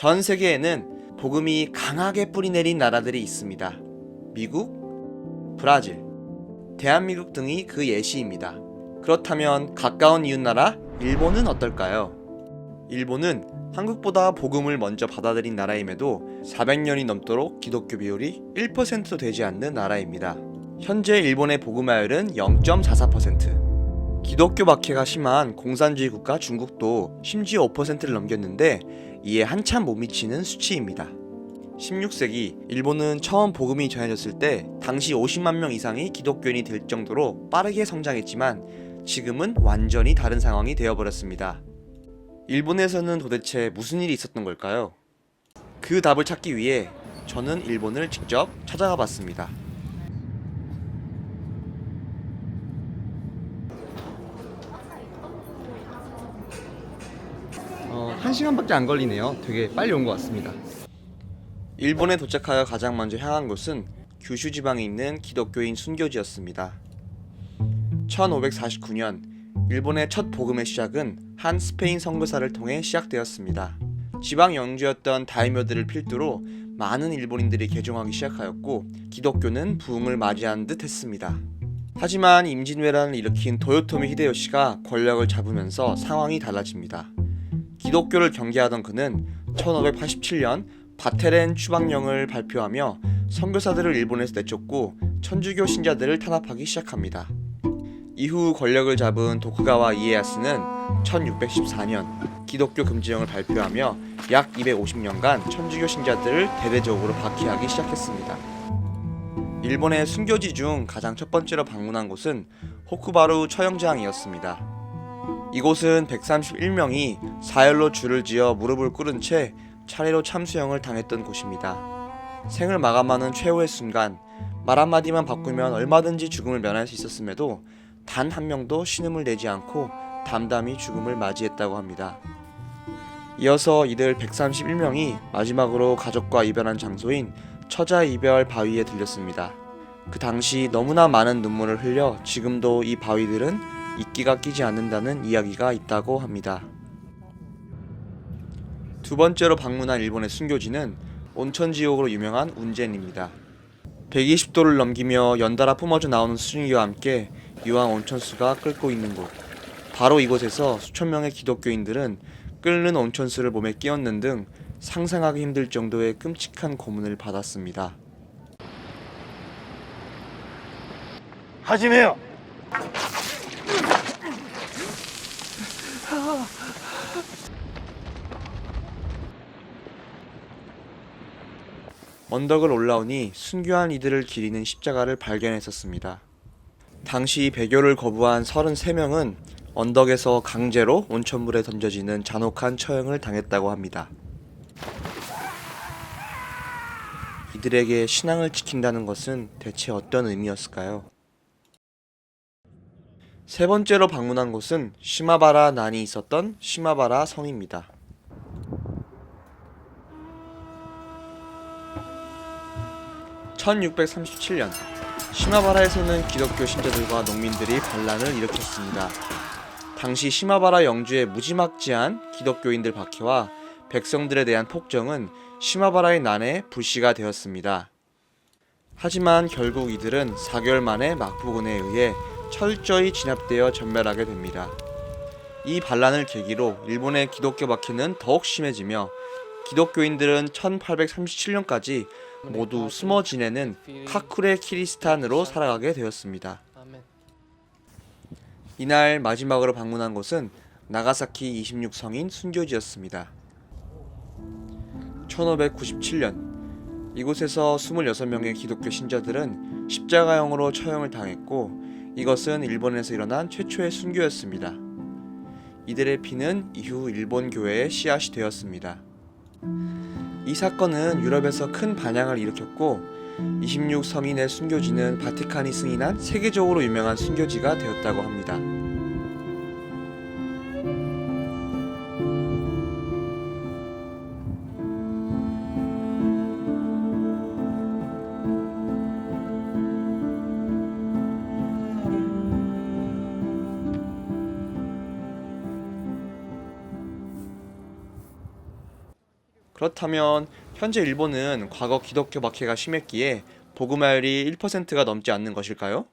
전 세계에는 복음이 강하게 뿌리내린 나라들이 있습니다. 미국, 브라질, 대한민국 등이 그 예시입니다. 그렇다면 가까운 이웃나라 일본은 어떨까요? 일본은 한국보다 복음을 먼저 받아들인 나라임에도 400년이 넘도록 기독교 비율이 1%도 되지 않는 나라입니다. 현재 일본의 복음화율은 0.44%. 기독교 박해가 심한 공산주의 국가 중국도 심지어 5%를 넘겼는데 이에 한참 못 미치는 수치입니다. 16세기 일본은 처음 복음이 전해졌을 때 당시 50만 명 이상이 기독교인이 될 정도로 빠르게 성장했지만 지금은 완전히 다른 상황이 되어버렸습니다. 일본에서는 도대체 무슨 일이 있었던 걸까요? 그 답을 찾기 위해 저는 일본을 직접 찾아가 봤습니다. 한 시간밖에 안 걸리네요. 되게 빨리 온 것 같습니다. 일본에 도착하여 가장 먼저 향한 곳은 규슈 지방에 있는 기독교인 순교지였습니다. 1549년 일본의 첫 복음의 시작은 한 스페인 선교사를 통해 시작되었습니다. 지방 영주였던 다이묘들을 필두로 많은 일본인들이 개종하기 시작하였고 기독교는 부흥을 맞이한 듯 했습니다. 하지만 임진왜란을 일으킨 도요토미 히데요시가 권력을 잡으면서 상황이 달라집니다. 기독교를 경계하던 그는 1587년 바테렌 추방령을 발표하며 선교사들을 일본에서 내쫓고 천주교 신자들을 탄압하기 시작합니다. 이후 권력을 잡은 도쿠가와 이에야스는 1614년 기독교 금지령을 발표하며 약 250년간 천주교 신자들을 대대적으로 박해하기 시작했습니다. 일본의 순교지 중 가장 첫 번째로 방문한 곳은 호쿠바루 처형장이었습니다. 이곳은 131명이 사열로 줄을 지어 무릎을 꿇은 채 차례로 참수형을 당했던 곳입니다. 생을 마감하는 최후의 순간 말 한마디만 바꾸면 얼마든지 죽음을 면할 수 있었음에도 단 한 명도 신음을 내지 않고 담담히 죽음을 맞이했다고 합니다. 이어서 이들 131명이 마지막으로 가족과 이별한 장소인 처자이별 바위에 들렸습니다. 그 당시 너무나 많은 눈물을 흘려 지금도 이 바위들은 이끼가 끼지 않는다는 이야기가 있다고 합니다. 두 번째로 방문한 일본의 순교지는 온천지옥으로 유명한 운젠입니다. 120도를 넘기며 연달아 뿜어져 나오는 수증기와 함께 유황 온천수가 끓고 있는 곳. 바로 이곳에서 수천 명의 기독교인들은 끓는 온천수를 몸에 끼얹는 등 상상하기 힘들 정도의 끔찍한 고문을 받았습니다. 하지메요. 언덕을 올라오니 순교한 이들을 기리는 십자가를 발견했었습니다. 당시 배교를 거부한 33명은 언덕에서 강제로 온천물에 던져지는 잔혹한 처형을 당했다고 합니다. 이들에게 신앙을 지킨다는 것은 대체 어떤 의미였을까요? 세 번째로 방문한 곳은 시마바라 난이 있었던 시마바라 성입니다. (1637년) 시마바라에서는 기독교 신자들과 농민들이 반란을 일으켰습니다. 당시 시마바라 영주의 무지막지한 기독교인들 박해와 백성들에 대한 폭정은 시마바라의 난의 불씨가 되었습니다. 하지만 결국 이들은 4개월 만에 막부군에 의해 철저히 진압되어 전멸하게 됩니다. 이 반란을 계기로 일본의 기독교 박해는 더욱 심해지며 기독교인들은 1837년까지 모두 숨어 지내는 카쿠레 키리스탄으로 살아가게 되었습니다. 이날 마지막으로 방문한 곳은 나가사키 26성인 순교지였습니다. 1597년 이곳에서 26명의 기독교 신자들은 십자가형으로 처형을 당했고 이것은 일본에서 일어난 최초의 순교였습니다. 이들의 피는 이후 일본 교회의 씨앗이 되었습니다. 이 사건은 유럽에서 큰 반향을 일으켰고 26성인의 순교지는 바티칸이 승인한 세계적으로 유명한 순교지가 되었다고 합니다. 그렇다면 현재 일본은 과거 기독교 박해가 심했기에 복음화율이 1%가 넘지 않는 것일까요?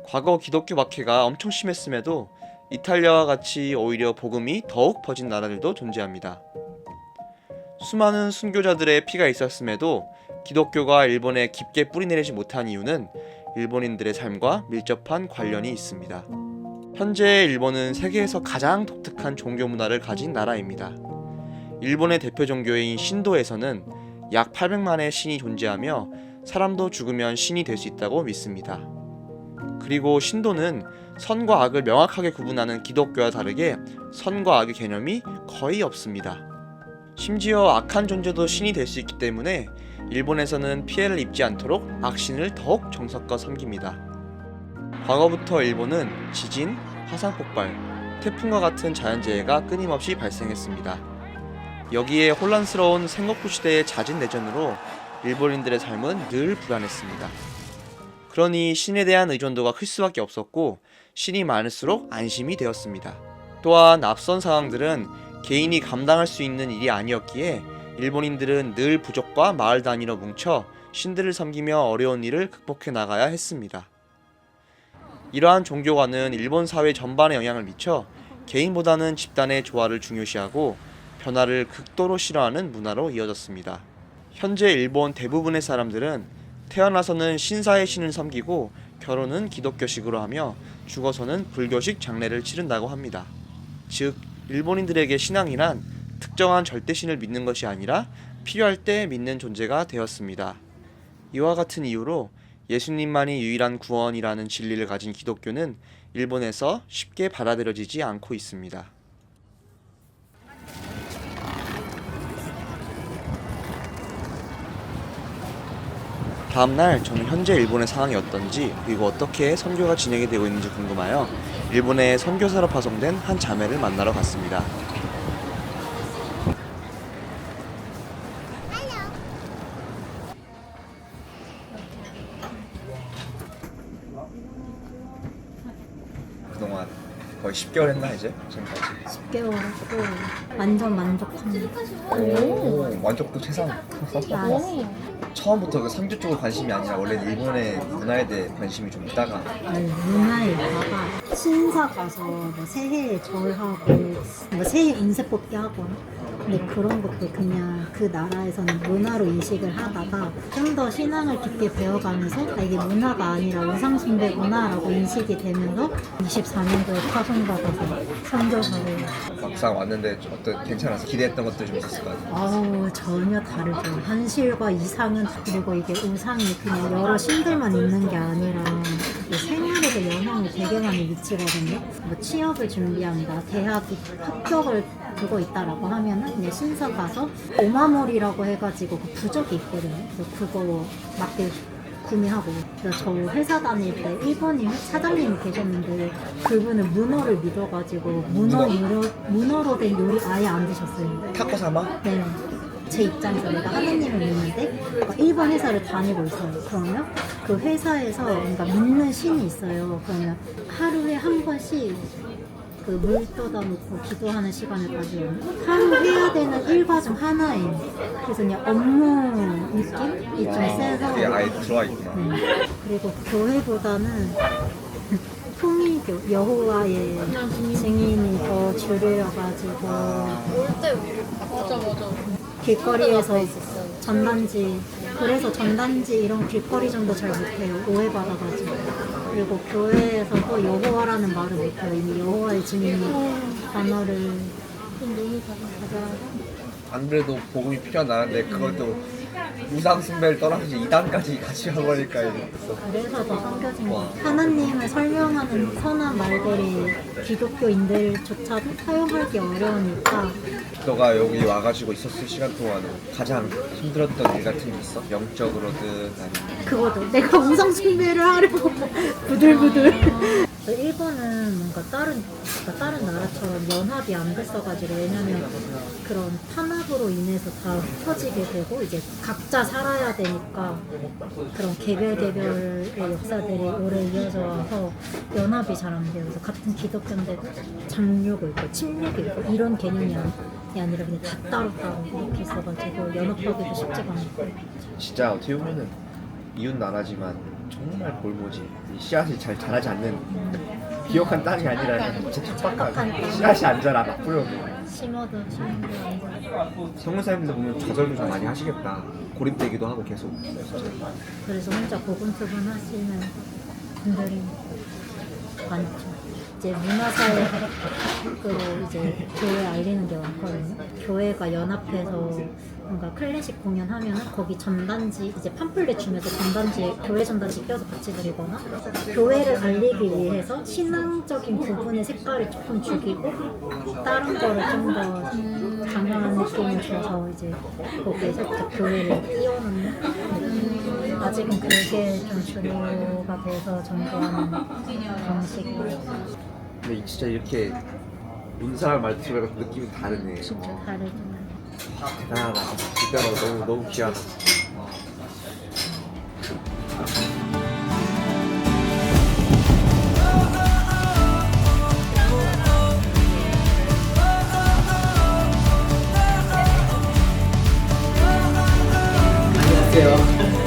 과거 기독교 박해가 엄청 심했음에도 이탈리아와 같이 오히려 복음이 더욱 퍼진 나라들도 존재합니다. 수많은 순교자들의 피가 있었음에도 기독교가 일본에 깊게 뿌리내리지 못한 이유는 일본인들의 삶과 밀접한 관련이 있습니다. 현재 일본은 세계에서 가장 독특한 종교 문화를 가진 나라입니다. 일본의 대표 종교인 신도에서는 약 800만의 신이 존재하며 사람도 죽으면 신이 될 수 있다고 믿습니다. 그리고 신도는 선과 악을 명확하게 구분하는 기독교와 다르게 선과 악의 개념이 거의 없습니다. 심지어 악한 존재도 신이 될 수 있기 때문에 일본에서는 피해를 입지 않도록 악신을 더욱 정성껏 섬깁니다. 과거부터 일본은 지진, 화산 폭발, 태풍과 같은 자연재해가 끊임없이 발생했습니다. 여기에 혼란스러운 생각부 시대의 잦은 내전으로 일본인들의 삶은 늘 불안했습니다. 그러니 신에 대한 의존도가 클 수밖에 없었고 신이 많을수록 안심이 되었습니다. 또한 앞선 상황들은 개인이 감당할 수 있는 일이 아니었기에 일본인들은 늘 부족과 마을 단위로 뭉쳐 신들을 섬기며 어려운 일을 극복해 나가야 했습니다. 이러한 종교관은 일본 사회 전반에 영향을 미쳐 개인보다는 집단의 조화를 중요시하고 변화를 극도로 싫어하는 문화로 이어졌습니다. 현재 일본 대부분의 사람들은 태어나서는 신사의 신을 섬기고 결혼은 기독교식으로 하며 죽어서는 불교식 장례를 치른다고 합니다. 즉, 일본인들에게 신앙이란 특정한 절대신을 믿는 것이 아니라 필요할 때 믿는 존재가 되었습니다. 이와 같은 이유로 예수님만이 유일한 구원이라는 진리를 가진 기독교는 일본에서 쉽게 받아들여지지 않고 있습니다. 다음날 저는 현재 일본의 상황이 어떤지 그리고 어떻게 선교가 진행이 되고 있는지 궁금하여 일본의 선교사로 파송된 한 자매를 만나러 갔습니다. 그동안 거의 10개월 했나 이제? 지금까지 10개월 했고 완전 만족합니다. 오, 만족도 최상. 나이스. 처음부터 그 상주 쪽으로 관심이 아니라 원래 일본의 문화에 대해 관심이 좀 있다가 문화에 있다가 신사 가서 뭐 새해에 절하고 뭐 새해 운세 뽑기 하고 근데 그런 것도 그냥 그 나라에서는 문화로 인식을 하다가 좀 더 신앙을 깊게 배워가면서 아, 이게 문화가 아니라 우상숭배구나라고 인식이 되면서 24년도에 파송받아서 선교사를 막상 왔는데 좀 어떤 괜찮아서 기대했던 것들 좀 있었을 것 같아요. 아우 전혀 다르죠. 현실과 이상은 그리고 이게 우상이 그냥 여러 신들만 있는 게 아니라 이게 생활에도 영향이 되게 많이 미치거든요. 뭐 취업을 준비한다, 대학 합격을 두고 있다라고 하면은 그냥 신사 가서 오마모리라고 해가지고 그 부적이 있거든요. 그래서 그거 맞게 구매하고 그래서 저 회사 다닐 때 일본인 사장님이 계셨는데 그분은 문어를 믿어가지고 문어로 된 요리 아예 안 드셨어요. 타코사마? 네. 제 입장에서 내가 하느님을 믿는데 일본 회사를 다니고 있어요. 그러면 그 회사에서 그러니까 믿는 신이 있어요. 그러면 하루에 한 번씩 그 물 떠다 놓고 기도하는 시간을 가져요. 하루 해야 되는 일과 중 하나예요. 그래서 그냥 업무 느낌이 좀 세서 그게 아예 들어와 있구나. 네. 그리고 교회보다는 통일교 여호와의 증인이 더 주류여가지고 길거리에서 전단지 그래서 전단지 이런 길거리 정도 잘 못해요. 오해받아가지고 그리고 교회에서도 여호와라는 말을 못해요. 이미 여호와의 증인이 단어를 가져와서 안 그래도 복음이 필요한 나라인데 그것도 우상 숭배를 떠나서 2단까지 같이 가버릴까 이제. 그래서 더 섬겨진 거 하나님을 설명하는 선한 말들이 기독교인들조차도 사용하기 어려우니까 너가 여기 와가지고 있었을 시간 동안 가장 힘들었던 일 같은 게 있어? 영적으로든 아니면 그거죠. 내가 우상 숭배를 하려고 부들부들. 일본은 뭔가 다른 나라처럼 연합이 안 됐어가지고 왜냐면 그런 탄압으로 인해서 다 흩어지게 되고 이제 각자 살아야 되니까 그런 개별의 역사들이 오래 이어져 와서 연합이 잘 안 돼요. 그래서 같은 기독교인데도 장육이 있고 침략이 있고 이런 개념이 아니라 그냥 다 따로따로 이렇게 있어가지고 연합하기도 쉽지가 않고. 진짜 어떻게 보면은 이웃 나라지만 정말 볼모지 이 씨앗이 잘 자라지 않는 비옥한 땅이 아니라 진짜 척박한 땅. 씨앗이 안 자라 막 뿌려도. 심어도 심은 게 아니라. 성문 사람들 보면 좌절도 좀 많이 하시겠다. 고립되기도 하고 계속. 그래서 혼자 고군투분 하시는 분들이 많죠. 이제 문화사회 밖으로 이제 교회 알리는 게 많거든요. 교회가 연합해서 뭔가 클래식 공연하면 거기 전단지 이제 팜플렛 주면서 전단지 교회 전단지 껴서 같이 드리거나 교회를 알리기 위해서 신앙적인 부분의 색깔을 조금 죽이고 다른 거를 좀 더 강한 느낌을 줘서 이제 거기에 살짝 교회를 띄워놓는 느낌. 아직은 그게 좀 주류가 돼서 전도하는 방식이에요. 근데 진짜 이렇게 문사람 말 들으니까 느낌이 다르네. 진짜 다르죠. 대단하다. 진짜 너무 귀하다. 안녕하세요.